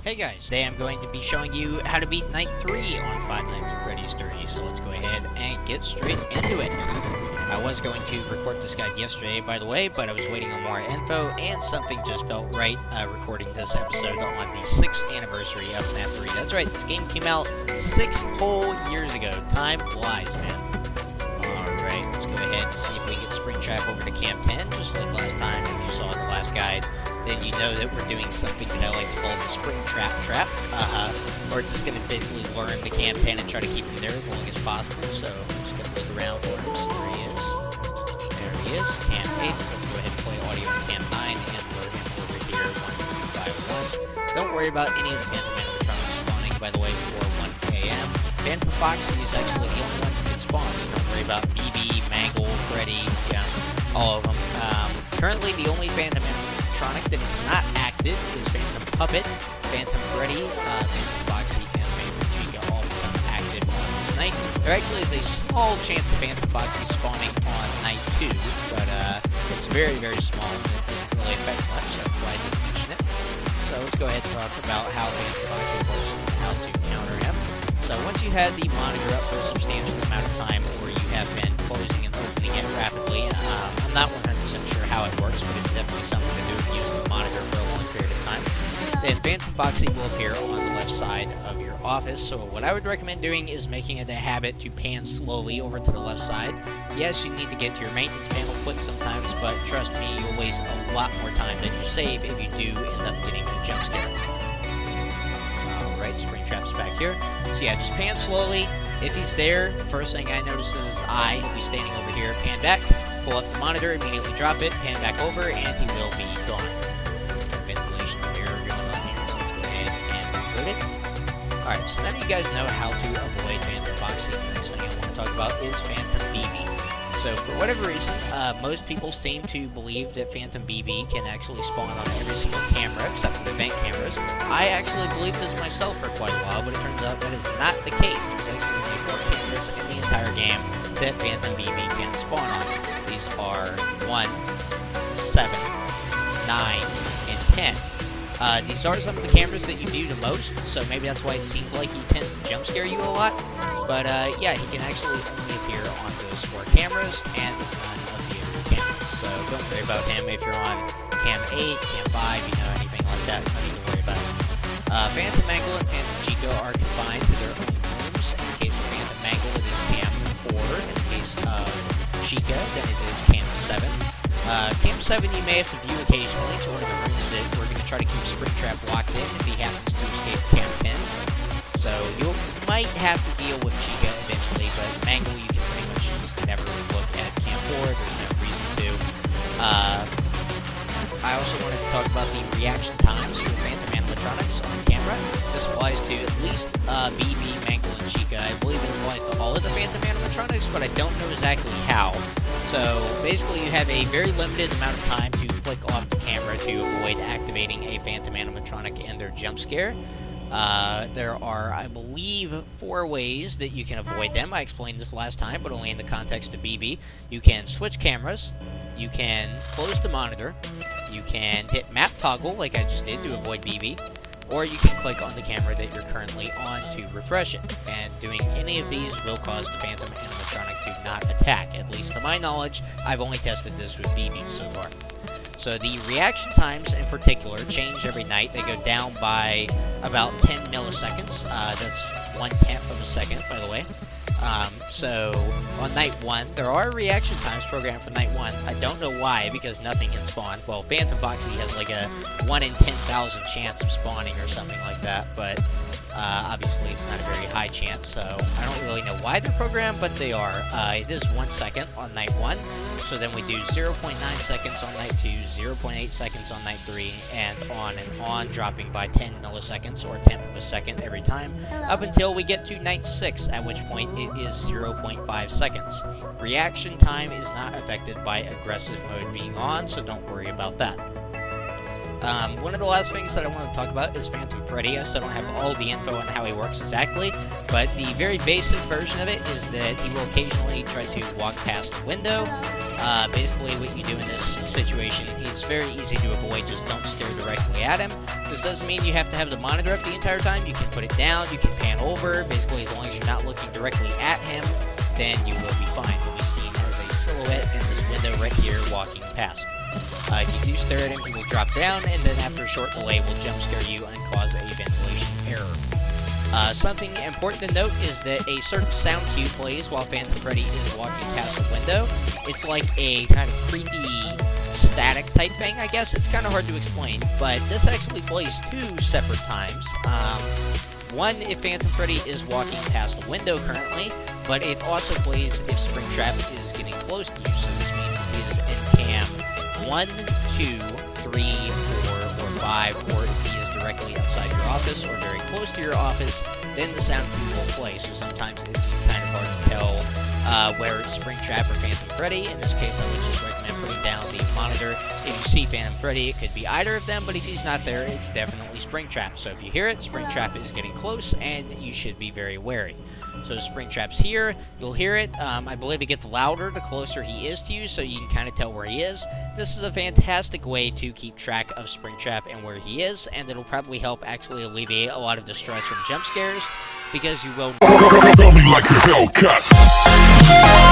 Hey guys, today I'm going to be showing you how to beat Night 3 on Five Nights at Freddy's 30, so let's go ahead and get straight into it. I was going to record this guide yesterday, by the way, but I was waiting on more info, and something just felt right recording this episode on the 6th anniversary of FNAF 3. That's right, this game came out 6 whole years ago. Time flies, man. Alright, let's go ahead and see if we can get Springtrap over to Camp 10, just like last time if you saw in the last guide. Then you know that we're doing something that I like to call the Springtrap trap. We're just going to basically lure him to Camp 10 and try to keep him there as long as possible. So I'm just going to look around for him, see where he is. There he is, Camp 8. Let's go ahead and play audio in Camp 9 and lure him over here 1, 2, 5, 1. Don't worry about any of the Phantom animatronics spawning, by the way, before 1 a.m. Phantom Foxy is actually the only one who can spawn, so don't worry about BB, Mangle, Freddy, all of them. Currently, the only Phantom animatronic that is not active is Phantom Puppet, Phantom Freddy, Phantom Foxy, and Phantom Chica all become active on this night. There actually is a small chance of Phantom Foxy spawning on night 2, but it's very, very small and it doesn't really affect much, so that's why I didn't mention it. So let's go ahead and talk about how Phantom Foxy works and how to counter him. So once you had the monitor up for a substantial amount of time, or you have been closing and opening it rapidly, I'm not 100% sure how it works, but it's definitely something to do with using the monitor for a long period of time. Then Phantom Foxy will appear on the left side of your office, so what I would recommend doing is making it a habit to pan slowly over to the left side. Yes, you need to get to your maintenance panel quick sometimes, but trust me, you'll waste a lot more time than you save if you do end up getting a jump scare. Alright, Springtrap's back here. So yeah, just pan slowly. If he's there, the first thing I notice is his eye. He'll be standing over here, pan back, pull up the monitor, immediately drop it, pan back over, and he will be gone. Ventilation mirror going on here, so let's go ahead and reboot it. Alright, so now you guys know how to avoid Phantom Foxy. The next thing I want to talk about is Phantom BB. So for whatever reason, most people seem to believe that Phantom BB can actually spawn on every single camera except for the vent cameras. I actually believed this myself for quite a while, but it turns out that is not the case. There's actually only 4 cameras in the entire game that Phantom BB can spawn on. These are 1, 7, 9, and 10. These are some of the cameras that you do the most, so maybe that's why it seems like he tends to jump scare you a lot. But yeah, he can actually only appear on those 4 cameras and none of the other cameras. So don't worry about him if you're on Cam 8, Cam 5, anything like that. No need to worry about it. Phantom Mangle and Phantom Chica are confined to their own rooms. In the case of Phantom Mangle, it is Cam 4. In the case of Chica, then it is Cam 7. Cam 7 you may have to view occasionally. It's one of the rooms that we're going to try to keep Springtrap locked in if he happens to escape Cam 10. So you might have to deal with Chica eventually, but Mangle you can pretty much just never look at Cam 4. There's no reason to. I also wanted to talk about the reaction times for Phantom animatronics on camera. This applies to at least BB, Mangle, and Chica. I believe it applies to all of the Phantom animatronics, but I don't know exactly how. So basically you have a very limited amount of time to flick off the camera to avoid activating a Phantom animatronic and their jump scare. There are, I believe, 4 ways that you can avoid them. I explained this last time, but only in the context of BB. You can switch cameras, you can close the monitor, you can hit map toggle like I just did to avoid BB, or you can click on the camera that you're currently on to refresh it. And doing any of these will cause the Phantom animatronic to not attack. At least to my knowledge, I've only tested this with BB so far. So the reaction times in particular change every night. They go down by about 10 milliseconds. That's 1/10 of a second, by the way. So on night 1, there are reaction times programmed for night 1. I don't know why, because nothing can spawn. Well, Phantom Foxy has like a 1 in 10,000 chance of spawning or something like that, but obviously it's not a very high chance, so I don't really know why they're programmed, but they are. It is 1 second on night 1, so then we do 0.9 seconds on night 2, 0.8 seconds on night 3, and on, dropping by 10 milliseconds, or 1/10 of a second every time, up until we get to night 6, at which point it is 0.5 seconds. Reaction time is not affected by aggressive mode being on, so don't worry about that. One of the last things that I want to talk about is Phantom Freddy. I still don't have all the info on how he works exactly, but the very basic version of it is that he will occasionally try to walk past a window. Basically, what you do in this situation, he's very easy to avoid. Just don't stare directly at him. This doesn't mean you have to have the monitor up the entire time. You can put it down, you can pan over. Basically, as long as you're not looking directly at him, then you will be fine. You'll be seen as a silhouette in this window right here walking past. If you do stare at him, he will drop down, and then after a short delay will jump scare you and cause a ventilation error. Something important to note is that a certain sound cue plays while Phantom Freddy is walking past the window. It's like a kind of creepy static type thing, I guess. It's kind of hard to explain, but this actually plays 2 separate times. One, if Phantom Freddy is walking past the window currently, but it also plays if Springtrap is getting close to you. So this means if he is in cam 1, 2, 3, 4, or 5, or if he is directly outside your office or very close to your office, then the sound cue will play. So sometimes it's kind of hard to tell where it's Springtrap or Phantom Freddy. In this case, I would just recommend putting down the monitor. If you see Phantom Freddy, it could be either of them, but if he's not there, it's definitely Springtrap. So if you hear it, Springtrap is getting close, and you should be very wary. So Springtrap's here, you'll hear it. I believe it gets louder the closer he is to you, so you can kind of tell where he is. This is a fantastic way to keep track of Springtrap and where he is, and it'll probably help actually alleviate a lot of distress from jump scares, because you will... Tell me like a Hellcat.